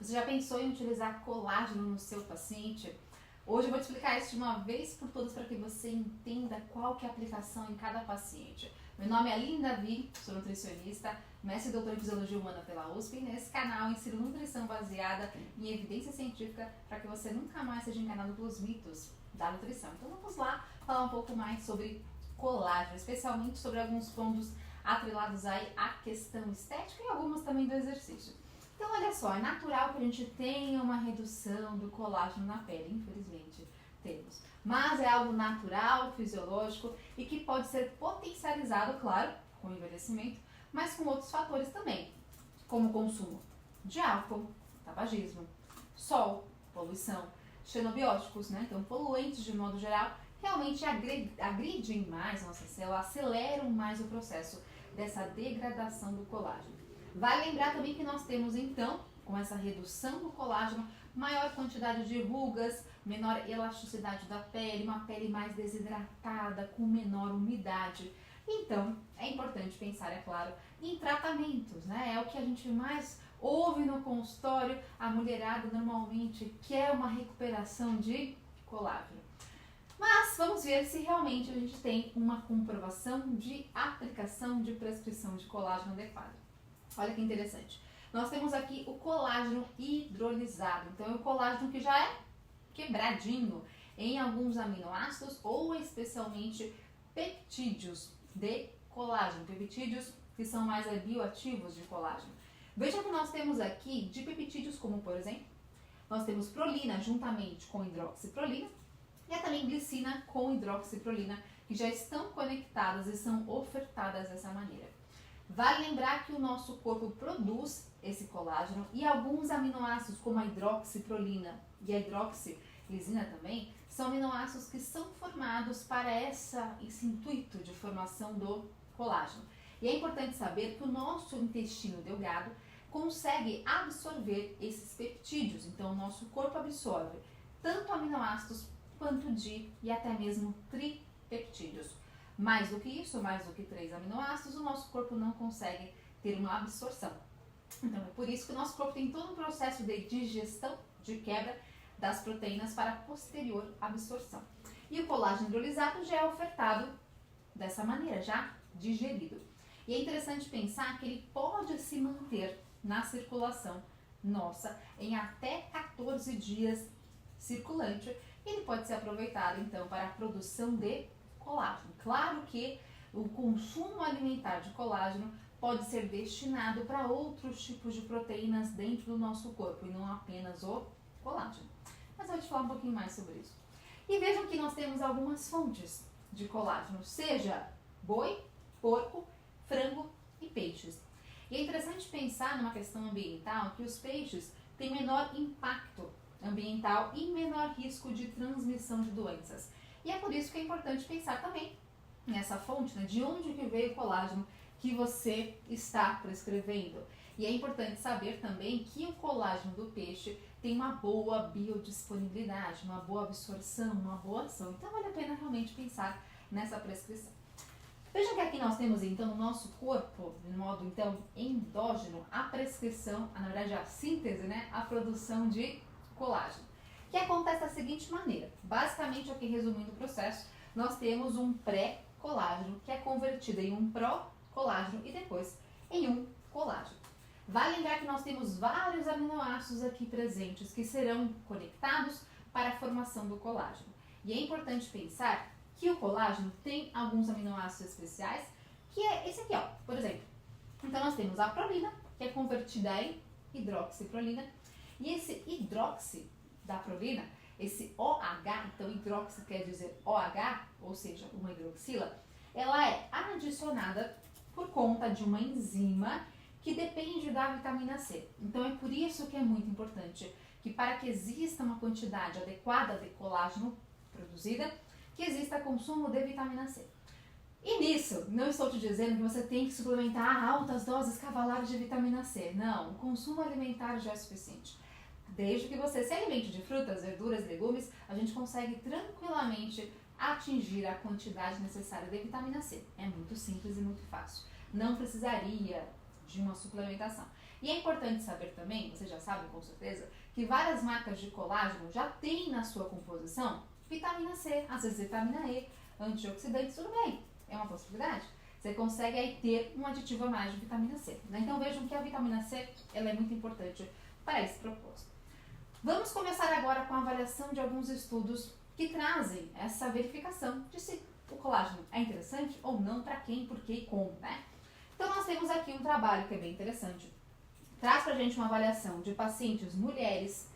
Você já pensou em utilizar colágeno no seu paciente? Hoje eu vou te explicar isso de uma vez por todas para que você entenda qual que é a aplicação em cada paciente. Meu nome é Aline Davi, sou nutricionista, mestre e doutor em Fisiologia Humana pela USP, e nesse canal ensino nutrição baseada em evidência científica para que você nunca mais seja enganado pelos mitos da nutrição. Então vamos lá falar um pouco mais sobre colágeno, especialmente sobre alguns pontos atrelados aí à questão estética e algumas também do exercício. Então olha só, é natural que a gente tenha uma redução do colágeno na pele, infelizmente temos. Mas é algo natural, fisiológico e que pode ser potencializado, claro, com o envelhecimento, mas com outros fatores também, como o consumo de álcool, tabagismo, sol, poluição, xenobióticos, né? Então poluentes de modo geral, realmente agridem mais a nossa célula, aceleram mais o processo dessa degradação do colágeno. Vale lembrar também que nós temos então, com essa redução do colágeno, maior quantidade de rugas, menor elasticidade da pele, uma pele mais desidratada, com menor umidade. Então, é importante pensar, é claro, em tratamentos, né? É o que a gente mais ouve no consultório, a mulherada normalmente quer uma recuperação de colágeno. Mas vamos ver se realmente a gente tem uma comprovação de aplicação de prescrição de colágeno adequada. Olha que interessante. Nós temos aqui o colágeno hidrolisado. Então, é o colágeno que já é quebradinho em alguns aminoácidos ou especialmente peptídeos de colágeno. Peptídeos que são mais bioativos de colágeno. Veja que nós temos aqui de peptídeos como, por exemplo, nós temos prolina juntamente com hidroxiprolina e também glicina com hidroxiprolina, que já estão conectadas e são ofertadas dessa maneira. Vale lembrar que o nosso corpo produz esse colágeno e alguns aminoácidos, como a hidroxiprolina e a hidroxiglicina também, são aminoácidos que são formados para esse intuito de formação do colágeno. E é importante saber que o nosso intestino delgado consegue absorver esses peptídeos. Então, o nosso corpo absorve tanto aminoácidos quanto e até mesmo tripeptídeos. Mais do que isso, mais do que 3 aminoácidos, o nosso corpo não consegue ter uma absorção. Então é por isso que o nosso corpo tem todo um processo de digestão, de quebra das proteínas para posterior absorção. E o colágeno hidrolisado já é ofertado dessa maneira, já digerido. E é interessante pensar que ele pode se manter na circulação nossa em até 14 dias circulante. E ele pode ser aproveitado então para a produção de colágeno. Claro que o consumo alimentar de colágeno pode ser destinado para outros tipos de proteínas dentro do nosso corpo e não apenas o colágeno. Mas eu vou te falar um pouquinho mais sobre isso. E vejam que nós temos algumas fontes de colágeno, seja boi, porco, frango e peixes. E é interessante pensar numa questão ambiental que os peixes têm menor impacto ambiental e menor risco de transmissão de doenças. E é por isso que é importante pensar também nessa fonte, né, de onde que veio o colágeno que você está prescrevendo. E é importante saber também que o colágeno do peixe tem uma boa biodisponibilidade, uma boa absorção, uma boa ação. Então vale a pena realmente pensar nessa prescrição. Veja que aqui nós temos então no nosso corpo, de modo então endógeno, a prescrição, na verdade a síntese, né, a produção de colágeno. Que acontece da seguinte maneira, basicamente aqui resumindo o processo, nós temos um pré-colágeno que é convertido em um pró-colágeno e depois em um colágeno. Vale lembrar que nós temos vários aminoácidos aqui presentes que serão conectados para a formação do colágeno. E é importante pensar que o colágeno tem alguns aminoácidos especiais, que é esse aqui, ó, por exemplo. Então nós temos a prolina, que é convertida em hidroxiprolina, e esse hidroxi da prolina, esse OH, então hidroxi quer dizer OH, ou seja, uma hidroxila, ela é adicionada por conta de uma enzima que depende da vitamina C. Então é por isso que é muito importante que para que exista uma quantidade adequada de colágeno produzida, que exista consumo de vitamina C. E nisso, não estou te dizendo que você tem que suplementar altas doses cavalares de vitamina C. Não, o consumo alimentar já é suficiente. Desde que você se alimente de frutas, verduras, legumes, a gente consegue tranquilamente atingir a quantidade necessária de vitamina C. É muito simples e muito fácil. Não precisaria de uma suplementação. E é importante saber também, vocês já sabem com certeza, que várias marcas de colágeno já têm na sua composição vitamina C, às vezes vitamina E, antioxidantes, tudo bem, é uma possibilidade. Você consegue aí ter um aditivo a mais de vitamina C, né? Então vejam que a vitamina C ela é muito importante para esse propósito. Vamos começar agora com a avaliação de alguns estudos que trazem essa verificação de se o colágeno é interessante ou não, para quem, por quê e como, né? Então nós temos aqui um trabalho que é bem interessante. Traz pra gente uma avaliação de pacientes mulheres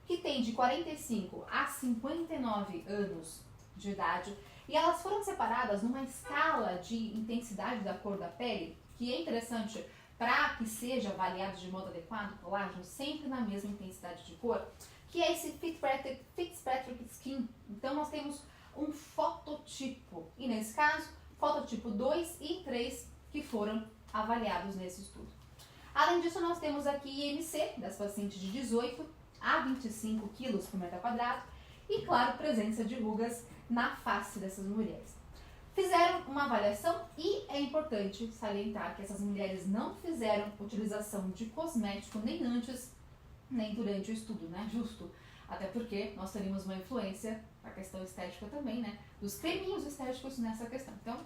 que têm de 45 a 59 anos de idade e elas foram separadas numa escala de intensidade da cor da pele, que é interessante para que seja avaliado de modo adequado o colágeno, sempre na mesma intensidade de cor, que é esse Fitzpatrick Skin. Então nós temos um fototipo, e nesse caso, fototipo 2 e 3 que foram avaliados nesse estudo. Além disso, nós temos aqui IMC das pacientes de 18 a 25 quilos por metro quadrado e, claro, presença de rugas na face dessas mulheres. Fizeram uma avaliação e é importante salientar que essas mulheres não fizeram utilização de cosmético nem antes nem durante o estudo, né? Justo. Até porque nós teríamos uma influência na questão estética também, né? Dos creminhos estéticos nessa questão. Então,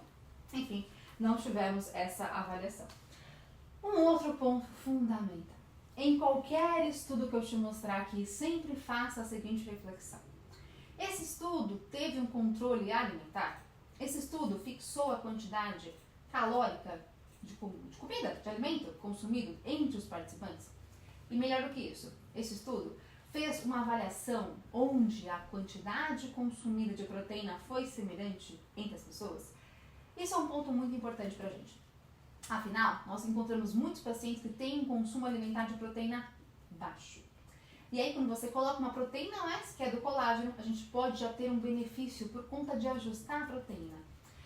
enfim, não tivemos essa avaliação. Um outro ponto fundamental. Em qualquer estudo que eu te mostrar aqui, sempre faça a seguinte reflexão. Esse estudo teve um controle alimentar? Esse estudo fixou a quantidade calórica de comida, de alimento consumido entre os participantes? E melhor do que isso, esse estudo fez uma avaliação onde a quantidade consumida de proteína foi semelhante entre as pessoas? Isso é um ponto muito importante para a gente. Afinal, nós encontramos muitos pacientes que têm um consumo alimentar de proteína baixo. E aí, quando você coloca uma proteína a mais, que é do colágeno, a gente pode já ter um benefício por conta de ajustar a proteína.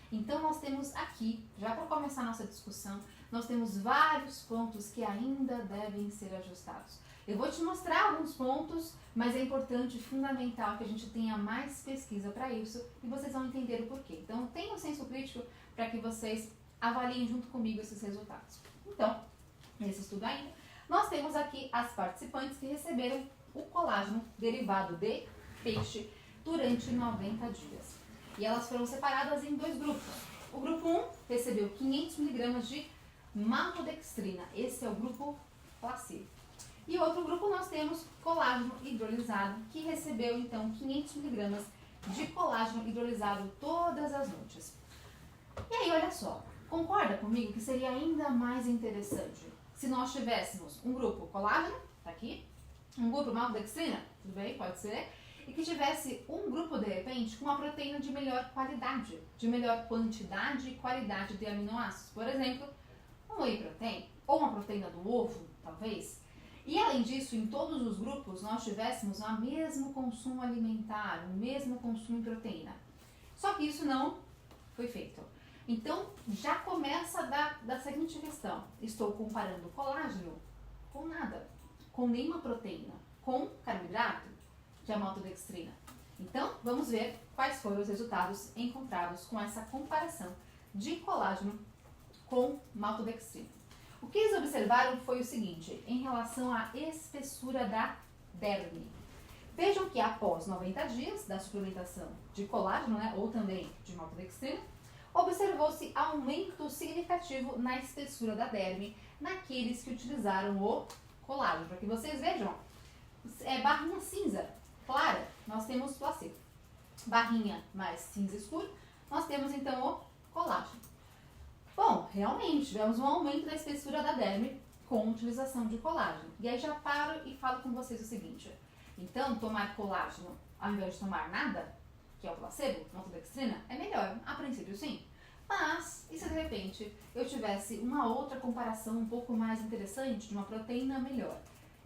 Então, nós temos aqui, já para começar a nossa discussão, nós temos vários pontos que ainda devem ser ajustados. Eu vou te mostrar alguns pontos, mas é importante, fundamental, que a gente tenha mais pesquisa para isso e vocês vão entender o porquê. Então, tenha um senso crítico para que vocês avaliem junto comigo esses resultados. Então, nesse estudo ainda, nós temos aqui as participantes que receberam o colágeno derivado de peixe durante 90 dias. E elas foram separadas em dois grupos. O grupo 1 recebeu 500 mg de maltodextrina. Esse é o grupo placebo. E outro grupo nós temos colágeno hidrolisado, que recebeu então 500 mg de colágeno hidrolisado todas as noites. E aí, olha só, concorda comigo que seria ainda mais interessante se nós tivéssemos um grupo colágeno, tá aqui, um grupo maltodextrina, tudo bem, pode ser, e que tivesse um grupo, de repente, com uma proteína de melhor qualidade, de melhor quantidade e qualidade de aminoácidos. Por exemplo, um whey protein, ou uma proteína do ovo, talvez. E além disso, em todos os grupos, nós tivéssemos o mesmo consumo alimentar, o mesmo consumo de proteína. Só que isso não foi feito. Então, já começa da seguinte questão. Estou comparando colágeno com nada, com nenhuma proteína, com carboidrato, que é a maltodextrina. Então, vamos ver quais foram os resultados encontrados com essa comparação de colágeno com maltodextrina. O que eles observaram foi o seguinte, em relação à espessura da derme. Vejam que após 90 dias da suplementação de colágeno, né, ou também de maltodextrina, observou-se aumento significativo na espessura da derme naqueles que utilizaram o colágeno. Para que vocês vejam, barrinha cinza clara, nós temos placebo. Barrinha mais cinza escuro, nós temos então o colágeno. Bom, realmente, tivemos um aumento da espessura da derme com utilização de colágeno. E aí já paro e falo com vocês o seguinte. Então, tomar colágeno ao invés de tomar nada, que é o placebo, maltodextrina, é melhor. A princípio, sim. Mas, e se de repente eu tivesse uma outra comparação um pouco mais interessante de uma proteína melhor?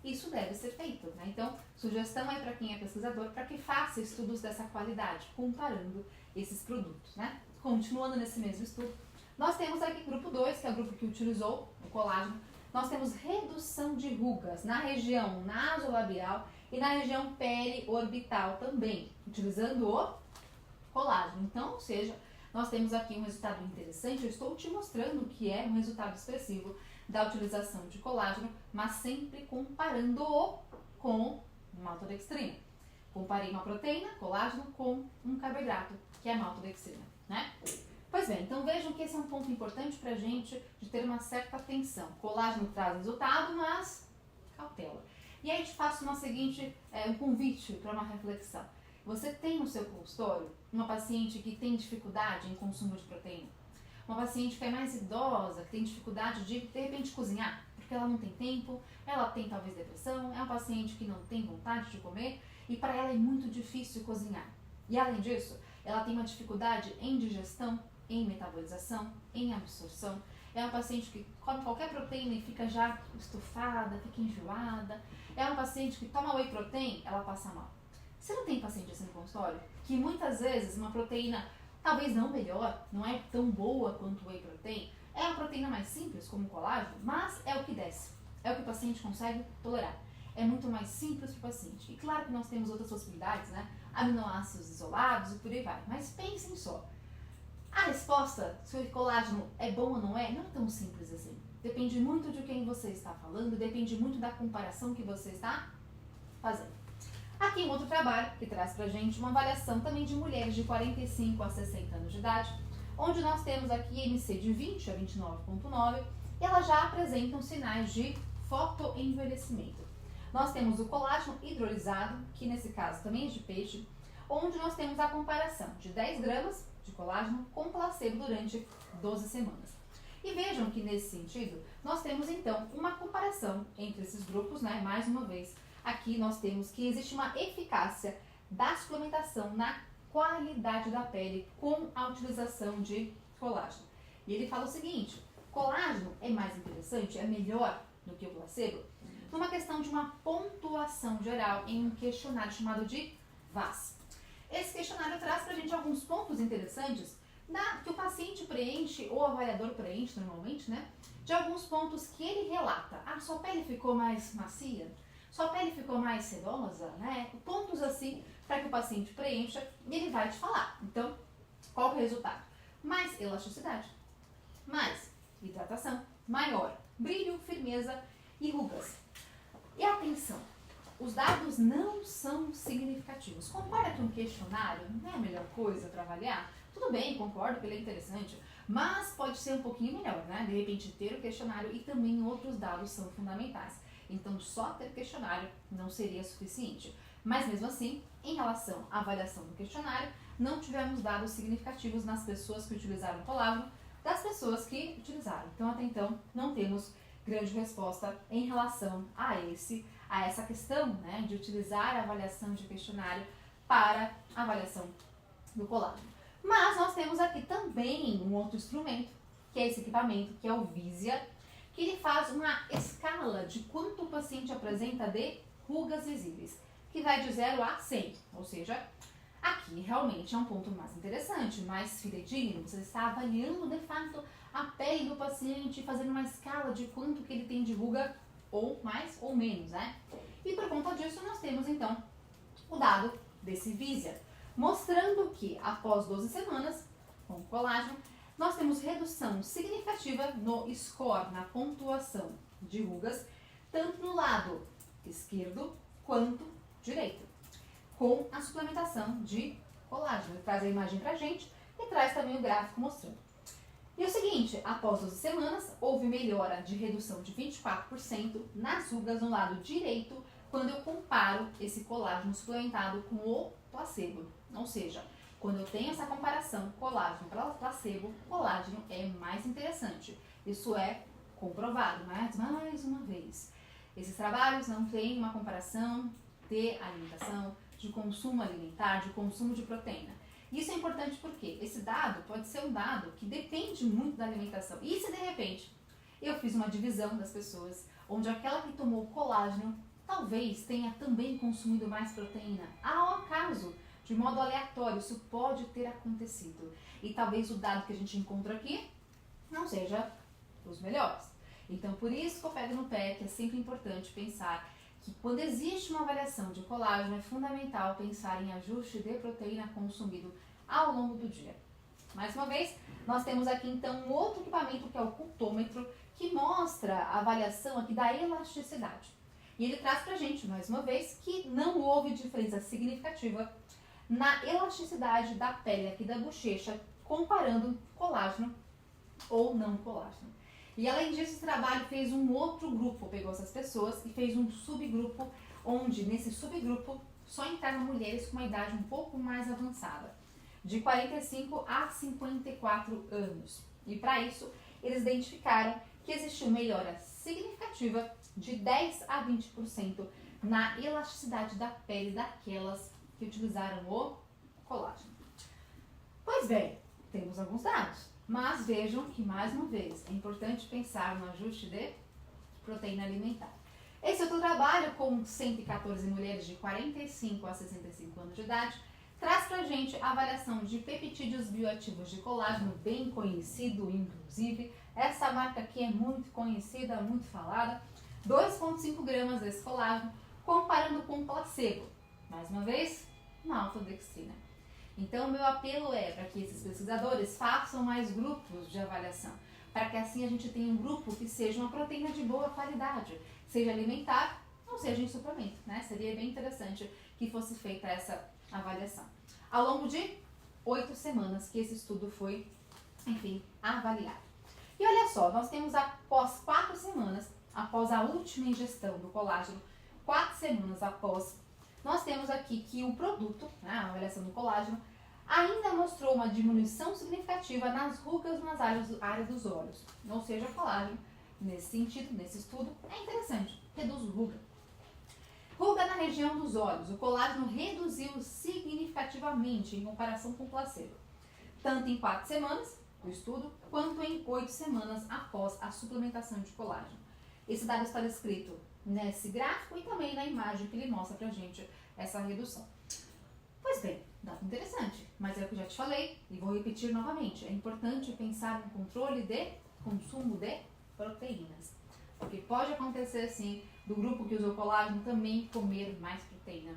Isso deve ser feito, né? Então, sugestão aí para quem é pesquisador, para que faça estudos dessa qualidade, comparando esses produtos, né? Continuando nesse mesmo estudo, nós temos aqui grupo 2, que é o grupo que utilizou o colágeno. Nós temos redução de rugas na região nasolabial e na região periorbital também, utilizando o colágeno. Então, ou seja, nós temos aqui um resultado interessante. Eu estou te mostrando que é um resultado expressivo da utilização de colágeno, mas sempre comparando-o com maltodextrina. Comparei uma proteína, colágeno, com um carboidrato, que é a maltodextrina, né? Pois bem, então vejam que esse é um ponto importante para a gente de ter uma certa atenção. Colágeno traz resultado, mas cautela. E aí te faço um convite para uma reflexão. Você tem no seu consultório uma paciente que tem dificuldade em consumo de proteína? Uma paciente que é mais idosa, que tem dificuldade de repente, cozinhar, porque ela não tem tempo, ela tem talvez depressão, é uma paciente que não tem vontade de comer e para ela é muito difícil cozinhar. E além disso, ela tem uma dificuldade em digestão, em metabolização, em absorção. É uma paciente que come qualquer proteína e fica já estufada, fica enjoada. É uma paciente que toma whey protein, ela passa mal. Você não tem paciente assim no consultório? Que muitas vezes uma proteína, talvez não melhor, não é tão boa quanto o whey protein, é uma proteína mais simples, como o colágeno, mas é o que desce. É o que o paciente consegue tolerar. É muito mais simples para o paciente. E claro que nós temos outras possibilidades, né? Aminoácidos isolados e por aí vai. Mas pensem só. A resposta, se o colágeno é bom ou não é tão simples assim. Depende muito de quem você está falando, depende muito da comparação que você está fazendo. Aqui um outro trabalho que traz pra gente uma avaliação também de mulheres de 45 a 60 anos de idade, onde nós temos aqui MC de 20 a 29,9 e elas já apresentam sinais de fotoenvelhecimento. Nós temos o colágeno hidrolisado, que nesse caso também é de peixe, onde nós temos a comparação de 10 gramas de colágeno com placebo durante 12 semanas. E vejam que nesse sentido, nós temos então uma comparação entre esses grupos, né? Mais uma vez, aqui nós temos que existe uma eficácia da suplementação na qualidade da pele com a utilização de colágeno. E ele fala o seguinte, colágeno é mais interessante, é melhor do que o placebo, numa questão de uma pontuação geral em um questionário chamado de VAS. Esse questionário traz pra gente alguns pontos interessantes que o paciente preenche, ou o avaliador preenche normalmente, né? De alguns pontos que ele relata. Ah, sua pele ficou mais macia? Sua pele ficou mais sedosa, né? Pontos assim para que o paciente preencha e ele vai te falar. Então, qual que é o resultado? Mais elasticidade, mais hidratação, maior brilho, firmeza e rugas. E atenção, os dados não são significativos. Compara com um questionário, não é a melhor coisa para avaliar? Tudo bem, concordo que ele é interessante, mas pode ser um pouquinho melhor, né? De repente ter o questionário e também outros dados são fundamentais. Então só ter questionário não seria suficiente. Mas mesmo assim, em relação à avaliação do questionário, não tivemos dados significativos nas pessoas que utilizaram colágeno das pessoas que utilizaram. Então até então não temos grande resposta em relação a essa questão, né, de utilizar a avaliação de questionário para a avaliação do colágeno. Mas nós temos aqui também um outro instrumento, que é esse equipamento, que é o Visia, que ele faz uma escala de quanto o paciente apresenta de rugas visíveis, que vai de 0 a 100, ou seja, aqui realmente é um ponto mais interessante, mais fidedigno, você está avaliando de fato a pele do paciente, fazendo uma escala de quanto que ele tem de ruga, ou mais ou menos, né? E por conta disso nós temos então o dado desse Visia, mostrando que após 12 semanas com colágeno, nós temos redução significativa no score, na pontuação de rugas, tanto no lado esquerdo quanto direito, com a suplementação de colágeno. Ele traz a imagem pra gente e traz também o gráfico mostrando. E o seguinte, após 12 semanas, houve melhora de redução de 24% nas rugas no lado direito, quando eu comparo esse colágeno suplementado com o placebo. Ou seja, quando eu tenho essa comparação colágeno para placebo, colágeno é mais interessante. Isso é comprovado, mas mais uma vez. Esses trabalhos não têm uma comparação de alimentação, de consumo alimentar, de consumo de proteína. Isso é importante porque esse dado pode ser um dado que depende muito da alimentação. E se de repente eu fiz uma divisão das pessoas, onde aquela que tomou colágeno talvez tenha também consumido mais proteína, ao acaso, de modo aleatório, isso pode ter acontecido. E talvez o dado que a gente encontra aqui não seja os melhores. Então, por isso que eu pego no pé, que é sempre importante pensar que quando existe uma avaliação de colágeno, é fundamental pensar em ajuste de proteína consumido ao longo do dia. Mais uma vez, nós temos aqui então um outro equipamento que é o cultômetro, que mostra a avaliação aqui da elasticidade. E ele traz pra gente, mais uma vez, que não houve diferença significativa na elasticidade da pele aqui da bochecha, comparando colágeno ou não colágeno. E além disso, esse trabalho fez um outro grupo, pegou essas pessoas e fez um subgrupo, onde nesse subgrupo só entraram mulheres com uma idade um pouco mais avançada, de 45 a 54 anos. E para isso, eles identificaram que existiu melhora significativa de 10 a 20% na elasticidade da pele daquelas que utilizaram o colágeno. Pois bem, temos alguns dados, mas vejam que, mais uma vez, é importante pensar no ajuste de proteína alimentar. Esse outro trabalho, com 114 mulheres de 45 a 65 anos de idade, traz pra gente a avaliação de peptídeos bioativos de colágeno, bem conhecido, inclusive. Essa marca aqui é muito conhecida, muito falada. 2,5 gramas desse colágeno, comparando com placebo. Mais uma vez, maltodextrina. Então, o meu apelo é para que esses pesquisadores façam mais grupos de avaliação, para que assim a gente tenha um grupo que seja uma proteína de boa qualidade, seja alimentar ou seja em suplemento, né? Seria bem interessante que fosse feita essa avaliação. Ao longo de 8 semanas que esse estudo foi, enfim, avaliado. E olha só, nós temos após 4 semanas, após a última ingestão do colágeno, 4 semanas após, nós temos aqui que o produto, né, a avaliação do colágeno, ainda mostrou uma diminuição significativa nas rugas nas áreas dos olhos. Ou seja, o colágeno, nesse sentido, nesse estudo, é interessante, reduz ruga. Ruga na região dos olhos. O colágeno reduziu significativamente em comparação com o placebo, tanto em 4 semanas do estudo, quanto em 8 semanas após a suplementação de colágeno. Esse dado está descrito nesse gráfico e também na imagem que ele mostra pra gente essa redução. Pois bem, dado interessante, mas é o que eu já te falei e vou repetir novamente. É importante pensar no controle de consumo de proteínas, porque pode acontecer sim do grupo que usou colágeno também comer mais proteína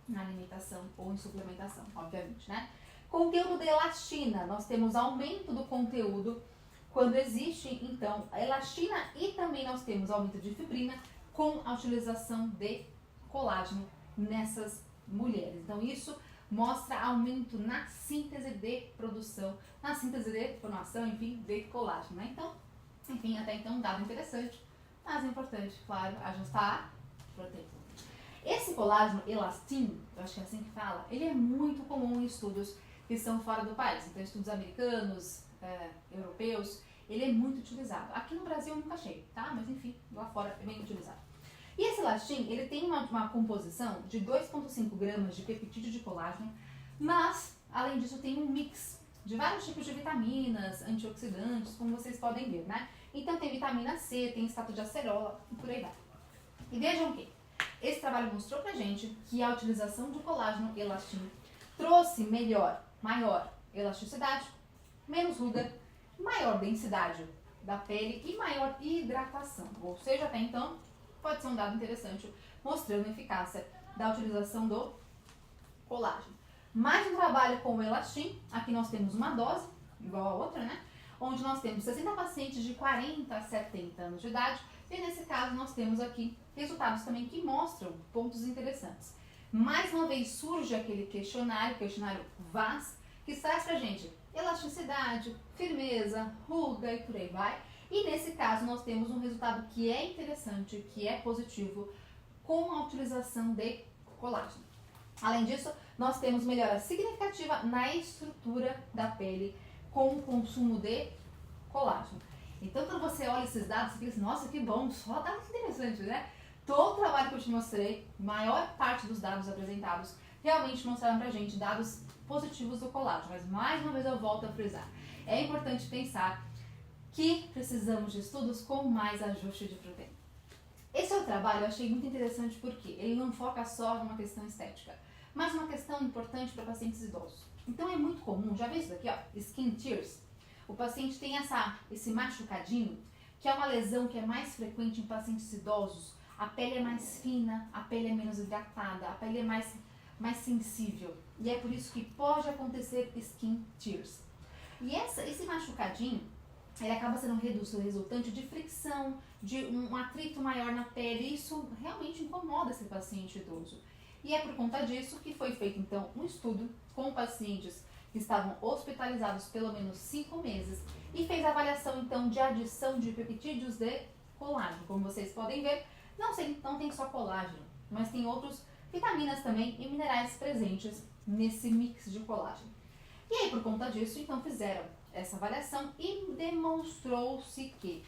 na alimentação ou em suplementação, obviamente, né? Conteúdo de elastina, nós temos aumento do conteúdo quando existe, então, a elastina e também nós temos aumento de fibrina com a utilização de colágeno nessas mulheres. Então, isso mostra aumento na síntese de produção, na síntese de formação, enfim, de colágeno, né? Então, enfim, até então um dado interessante, mas é importante, claro, ajustar a proteína. Esse colágeno elastin, eu acho que é assim que fala, ele é muito comum em estudos que são fora do país, então estudos americanos, europeus, ele é muito utilizado. Aqui no Brasil eu nunca achei, tá? Mas enfim, lá fora é bem utilizado. E esse elastin, ele tem uma composição de 2,5 gramas de peptídeo de colágeno, mas, além disso, tem um mix de vários tipos de vitaminas, antioxidantes, como vocês podem ver, né? Então tem vitamina C, tem extrato de acerola e por aí vai. E vejam que esse trabalho mostrou pra gente que a utilização do colágeno elastin trouxe maior elasticidade, menos ruga, maior densidade da pele e maior hidratação. Ou seja, até então, pode ser um dado interessante mostrando a eficácia da utilização do colágeno. Mais um trabalho com o elastin, aqui nós temos uma dose, igual a outra, né? Onde nós temos 60 pacientes de 40 a 70 anos de idade, e nesse caso nós temos aqui resultados também que mostram pontos interessantes. Mais uma vez surge aquele questionário VAS, que traz pra gente elasticidade, firmeza, ruga e por aí vai. E nesse caso nós temos um resultado que é interessante, que é positivo, com a utilização de colágeno. Além disso, nós temos melhora significativa na estrutura da pele com o consumo de colágeno. Então, quando você olha esses dados, você pensa, nossa, que bom, só dados interessantes, né? Todo o trabalho que eu te mostrei, maior parte dos dados apresentados, realmente mostraram pra gente dados positivos do colágeno. Mas, mais uma vez, eu volto a frisar. É importante pensar que precisamos de estudos com mais ajuste de proteína. Esse é o trabalho, eu achei muito interessante porque ele não foca só numa questão estética, mas uma questão importante para pacientes idosos. Então é muito comum, já viu isso daqui, ó, skin tears? O paciente tem esse machucadinho, que é uma lesão que é mais frequente em pacientes idosos. A pele é mais fina, a pele é menos hidratada, a pele é mais sensível. E é por isso que pode acontecer skin tears. E esse machucadinho, ele acaba sendo resultante de fricção, de um atrito maior na pele, e isso realmente incomoda esse paciente idoso. E é por conta disso que foi feito então um estudo com pacientes que estavam hospitalizados pelo menos 5 meses e fez avaliação então de adição de peptídeos de colágeno. Como vocês podem ver, não tem só colágeno, mas tem outras vitaminas também e minerais presentes nesse mix de colágeno. E aí por conta disso então fizeram essa avaliação e demonstrou-se que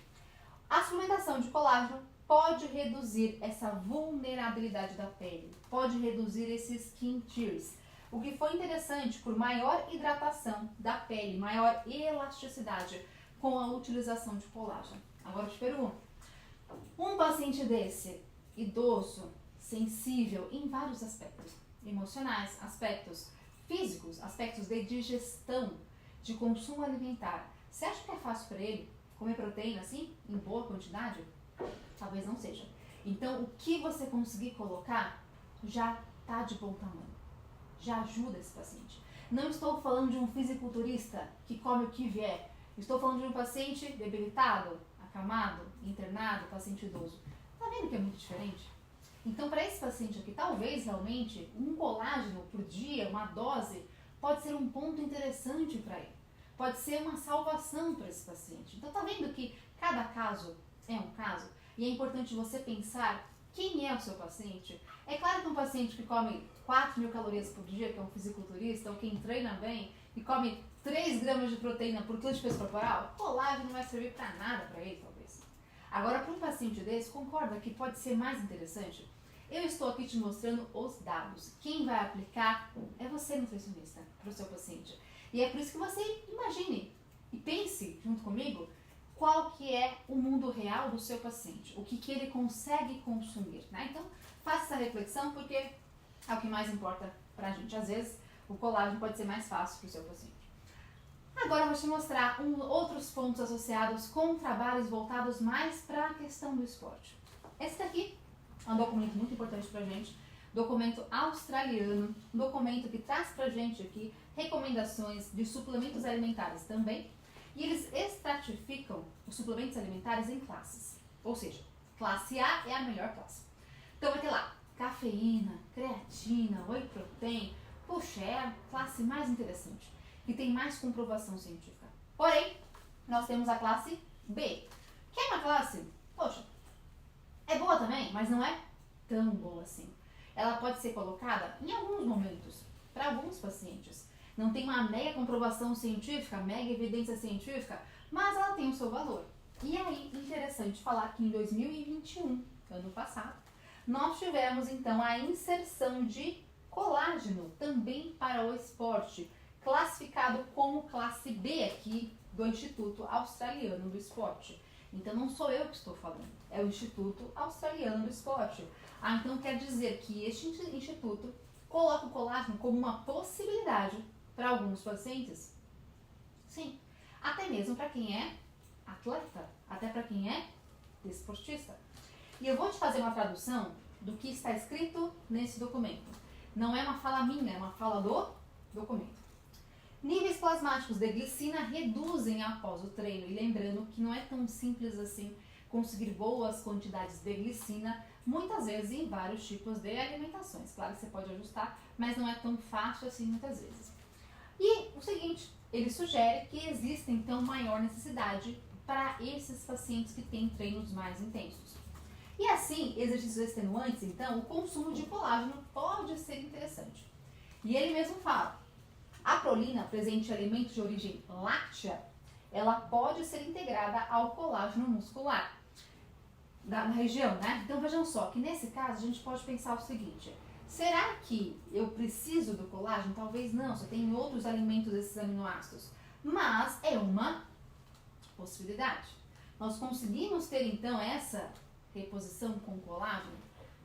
a suplementação de colágeno pode reduzir essa vulnerabilidade da pele, pode reduzir esses skin tears, o que foi interessante por maior hidratação da pele, maior elasticidade com a utilização de colágeno. Agora eu te pergunto, um paciente desse, idoso, sensível em vários aspectos, emocionais, aspectos físicos, aspectos de digestão, de consumo alimentar, você acha que é fácil para ele comer proteína assim, em boa quantidade? Talvez não seja. Então, o que você conseguir colocar já está de bom tamanho. Já ajuda esse paciente. Não estou falando de um fisiculturista que come o que vier. Estou falando de um paciente debilitado, acamado, internado, paciente idoso. Tá vendo que é muito diferente? Então, para esse paciente aqui, talvez realmente um colágeno por dia, uma dose, pode ser um ponto interessante para ele. Pode ser uma salvação para esse paciente. Então, tá vendo que cada caso é um caso? E é importante você pensar quem é o seu paciente. É claro que um paciente que come 4.000 calorias por dia, que é um fisiculturista, ou quem treina bem, e come 3 gramas de proteína por quilo de peso corporal, colágeno não vai servir para nada para ele, talvez. Agora, para um paciente desse, concorda que pode ser mais interessante? Eu estou aqui te mostrando os dados. Quem vai aplicar é você, nutricionista, para o seu paciente. E é por isso que você imagine e pense junto comigo qual que é o mundo real do seu paciente, o que ele consegue consumir, né? Então, faça essa reflexão porque é o que mais importa pra gente. Às vezes, o colágeno pode ser mais fácil para o seu paciente. Agora eu vou te mostrar outros pontos associados com trabalhos voltados mais para a questão do esporte. Esse daqui é um documento muito importante pra gente, documento australiano, um documento que traz pra gente aqui recomendações de suplementos alimentares também, e eles estratificam os suplementos alimentares em classes, ou seja, classe A é a melhor classe. Então vai ter lá cafeína, creatina, whey protein, puxa, é a classe mais interessante, que tem mais comprovação científica. Porém, nós temos a classe B, que é uma classe, poxa, é boa também, mas não é tão boa assim. Ela pode ser colocada em alguns momentos, para alguns pacientes. Não tem uma mega comprovação científica, mega evidência científica, mas ela tem o seu valor. E aí, interessante falar que em 2021, ano passado, nós tivemos então a inserção de colágeno também para o esporte, classificado como classe B aqui do Instituto Australiano do Esporte. Então não sou eu que estou falando, é o Instituto Australiano do Esporte. Então quer dizer que este instituto coloca o colágeno como uma possibilidade para alguns pacientes? Sim, até mesmo para quem é atleta, até para quem é desportista. E eu vou te fazer uma tradução do que está escrito nesse documento. Não é uma fala minha, é uma fala do documento. Níveis plasmáticos de glicina reduzem após o treino. E lembrando que não é tão simples assim conseguir boas quantidades de glicina, muitas vezes em vários tipos de alimentações. Claro que você pode ajustar, mas não é tão fácil assim muitas vezes. E o seguinte, ele sugere que exista então maior necessidade para esses pacientes que têm treinos mais intensos. E assim, exercícios extenuantes, então, o consumo de colágeno pode ser interessante. E ele mesmo fala, a prolina presente em alimentos de origem láctea, ela pode ser integrada ao colágeno muscular na região, né? Então vejam só, que nesse caso a gente pode pensar o seguinte, será que eu preciso do colágeno? Talvez não, você tem outros alimentos desses aminoácidos, mas é uma possibilidade. Nós conseguimos ter então essa reposição com colágeno?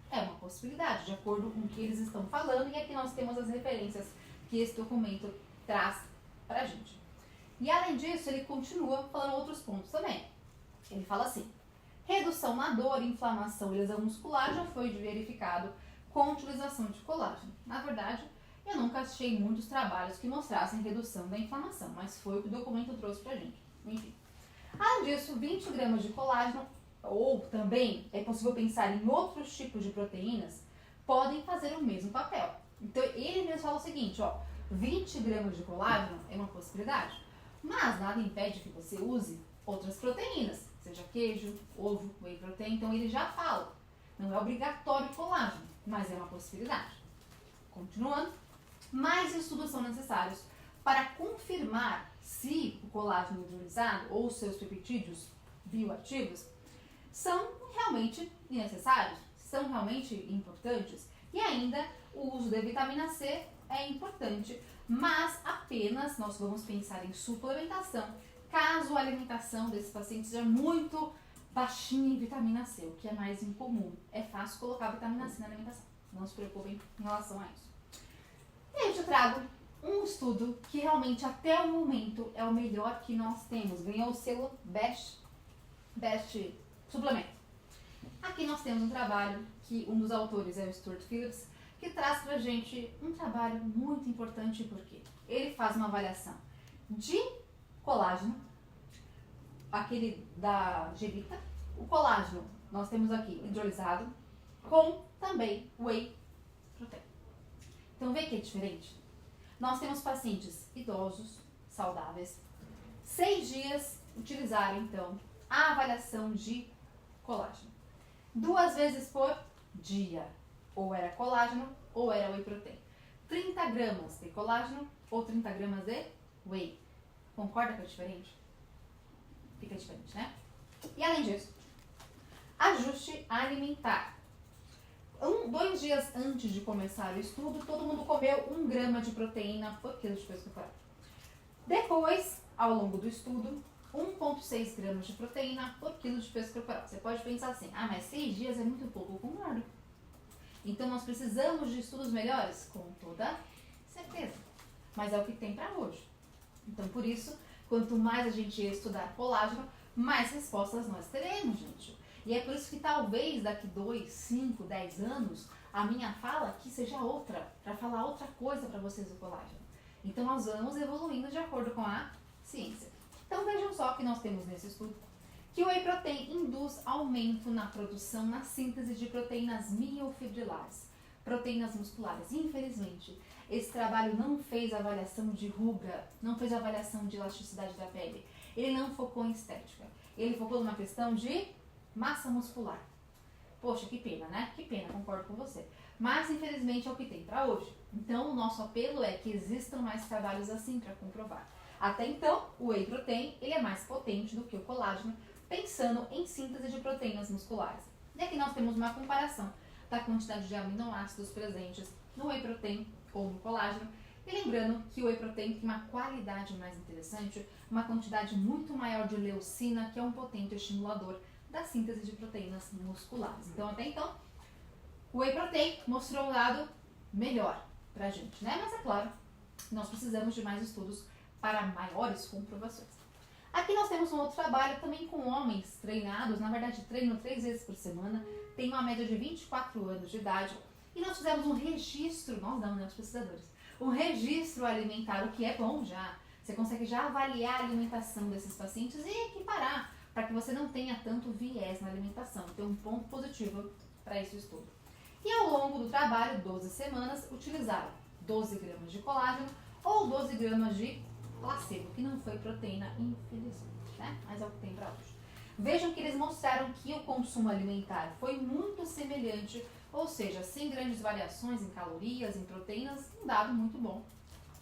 É uma possibilidade, de acordo com o que eles estão falando, e aqui nós temos as referências que esse documento traz pra gente. E além disso, ele continua falando outros pontos também. Ele fala assim, redução na dor, inflamação e lesão muscular já foi verificado com a utilização de colágeno. Na verdade, eu nunca achei muitos trabalhos que mostrassem redução da inflamação, mas foi o que o documento trouxe pra gente. Enfim. Além disso, 20 gramas de colágeno, ou também é possível pensar em outros tipos de proteínas, podem fazer o mesmo papel. Então, ele mesmo fala o seguinte, ó, 20 gramas de colágeno é uma possibilidade, mas nada impede que você use outras proteínas, seja queijo, ovo, whey protein. Então, ele já fala, não é obrigatório o colágeno, mas é uma possibilidade. Continuando, mais estudos são necessários para confirmar se o colágeno hidrolisado ou seus peptídeos bioativos são realmente necessários, são realmente importantes. E ainda o uso da vitamina C é importante, mas apenas nós vamos pensar em suplementação caso a alimentação desses pacientes seja muito baixinha em vitamina C, o que é mais incomum. É fácil colocar vitamina C na alimentação, não se preocupem em relação a isso. E eu te trago um estudo que realmente até o momento é o melhor que nós temos. Ganhou o selo Best Suplemento. Aqui nós temos um trabalho que um dos autores é o Stuart Phillips, que traz pra gente um trabalho muito importante porque ele faz uma avaliação de colágeno, aquele da gelita, o colágeno nós temos aqui hidrolisado, com também whey protein. Então vê que é diferente? Nós temos pacientes idosos, saudáveis, 6 dias utilizaram então a avaliação de colágeno. 2 vezes por dia, ou era colágeno ou era whey protein. 30 gramas de colágeno ou 30 gramas de whey. Concorda que é diferente? Fica diferente, né? E além disso, ajuste alimentar. 2 dias antes de começar o estudo, todo mundo comeu 1 grama de proteína por quilo de peso corporal. Depois, ao longo do estudo, 1,6 gramas de proteína por quilo de peso corporal. Você pode pensar assim, mas 6 dias é muito pouco. Eu concordo. Então, nós precisamos de estudos melhores? Com toda certeza. Mas é o que tem para hoje. Então, por isso, quanto mais a gente estudar colágeno, mais respostas nós teremos, gente. E é por isso que talvez daqui 2, 5, 10 anos, a minha fala aqui seja outra, para falar outra coisa para vocês do colágeno. Então, nós vamos evoluindo de acordo com a ciência. Então, vejam só que nós temos nesse estudo que o whey protein induz aumento na produção, na síntese de proteínas miofibrilares, proteínas musculares. Infelizmente, esse trabalho não fez avaliação de ruga, não fez avaliação de elasticidade da pele. Ele não focou em estética. Ele focou numa questão de massa muscular. Poxa, que pena, né? Que pena, concordo com você. Mas, infelizmente, é o que tem para hoje. Então, o nosso apelo é que existam mais trabalhos assim para comprovar. Até então, o whey protein ele é mais potente do que o colágeno, pensando em síntese de proteínas musculares. E aqui nós temos uma comparação da quantidade de aminoácidos presentes no whey protein ou no colágeno. E lembrando que o whey protein tem uma qualidade mais interessante, uma quantidade muito maior de leucina, que é um potente estimulador da síntese de proteínas musculares. Então, até então, o whey protein mostrou um lado melhor pra gente, né? Mas é claro, nós precisamos de mais estudos para maiores comprovações. Aqui nós temos um outro trabalho também com homens treinados, na verdade treinam 3 vezes por semana, tem uma média de 24 anos de idade, e nós fizemos um registro, nós não, né, os pesquisadores, um registro alimentar, o que é bom já. Você consegue já avaliar a alimentação desses pacientes e equiparar, para que você não tenha tanto viés na alimentação. Então, um ponto positivo para esse estudo. E ao longo do trabalho, 12 semanas, utilizaram 12 gramas de colágeno ou 12 gramas de placebo, que não foi proteína, infelizmente, né? Mas é o que tem para hoje. Vejam que eles mostraram que o consumo alimentar foi muito semelhante, ou seja, sem grandes variações em calorias, em proteínas, um dado muito bom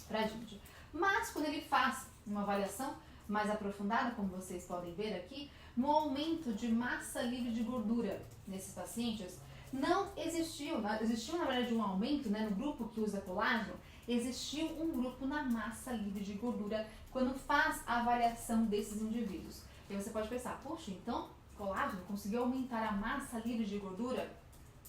pra gente. Mas quando ele faz uma avaliação mais aprofundada, como vocês podem ver aqui, no aumento de massa livre de gordura nesses pacientes, não existiu na verdade um aumento, né, no grupo que usa colágeno, existiu um grupo na massa livre de gordura quando faz a avaliação desses indivíduos. E você pode pensar, poxa, então colágeno conseguiu aumentar a massa livre de gordura,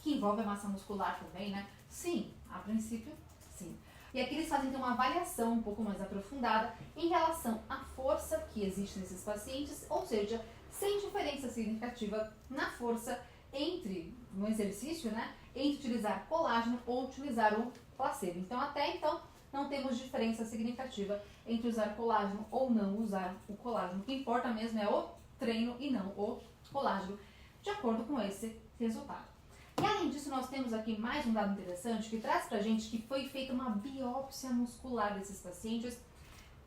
que envolve a massa muscular também, né? Sim, a princípio, sim. E aqui eles fazem então uma avaliação um pouco mais aprofundada em relação à força que existe nesses pacientes, ou seja, sem diferença significativa na força entre, no exercício, né, entre utilizar colágeno ou utilizar o placebo. Então, até então, não temos diferença significativa entre usar colágeno ou não usar o colágeno. O que importa mesmo é o treino e não o colágeno, de acordo com esse resultado. E além disso, nós temos aqui mais um dado interessante que traz pra gente que foi feita uma biópsia muscular desses pacientes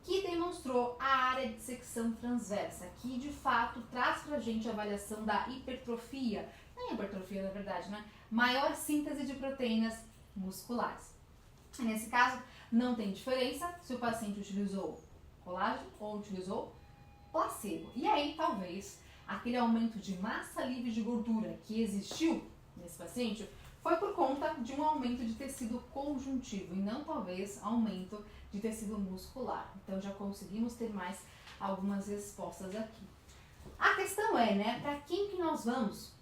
que demonstrou a área de secção transversa, que de fato traz pra gente a avaliação da hipertrofia, não é hipertrofia na verdade, né? Maior síntese de proteínas musculares. Nesse caso, não tem diferença se o paciente utilizou colágeno ou utilizou placebo. E aí, talvez, aquele aumento de massa livre de gordura que existiu nesse paciente foi por conta de um aumento de tecido conjuntivo e não talvez aumento de tecido muscular. Então já conseguimos ter mais algumas respostas aqui. A questão é, né, para quem que nós vamos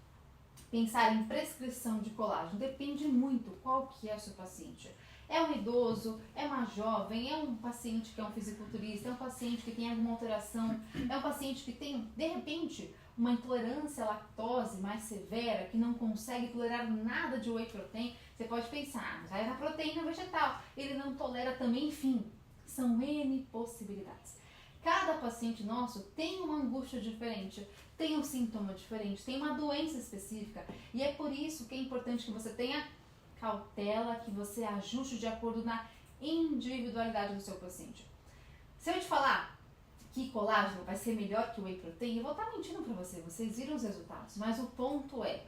pensar em prescrição de colágeno? Depende muito qual que é o seu paciente. É um idoso, é uma jovem, é um paciente que é um fisiculturista, é um paciente que tem alguma alteração, é um paciente que tem, de repente, uma intolerância à lactose mais severa, que não consegue tolerar nada de whey protein. Você pode pensar, mas aí na proteína vegetal, ele não tolera também, enfim, são N possibilidades. Cada paciente nosso tem uma angústia diferente, tem um sintoma diferente, tem uma doença específica e é por isso que é importante que você tenha cautela, que você ajuste de acordo na individualidade do seu paciente. Se eu te falar que colágeno vai ser melhor que o whey protein, eu vou estar mentindo para vocês viram os resultados, mas o ponto é,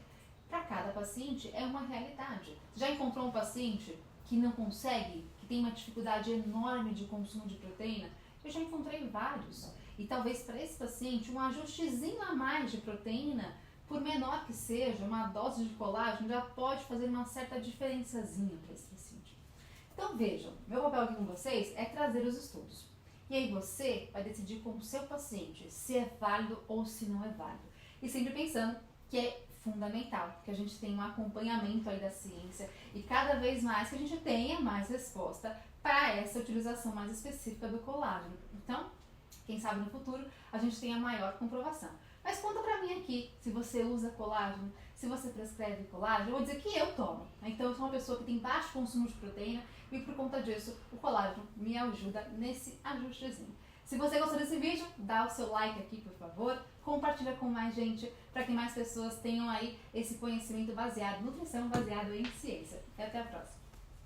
para cada paciente é uma realidade. Já encontrou um paciente que não consegue, que tem uma dificuldade enorme de consumo de proteína? Eu já encontrei vários. E talvez para esse paciente um ajustezinho a mais de proteína, por menor que seja, uma dose de colágeno já pode fazer uma certa diferençazinha para esse paciente. Então vejam, meu papel aqui com vocês é trazer os estudos. E aí você vai decidir com o seu paciente se é válido ou se não é válido. E sempre pensando que é fundamental que a gente tenha um acompanhamento aí da ciência e cada vez mais que a gente tenha mais resposta para essa utilização mais específica do colágeno. Então, quem sabe no futuro a gente tenha maior comprovação. Mas conta pra mim aqui se você usa colágeno, se você prescreve colágeno. Eu vou dizer que eu tomo. Então eu sou uma pessoa que tem baixo consumo de proteína e por conta disso o colágeno me ajuda nesse ajustezinho. Se você gostou desse vídeo, dá o seu like aqui, por favor. Compartilha com mais gente para que mais pessoas tenham aí esse conhecimento baseado, nutrição baseado em ciência. E até a próxima.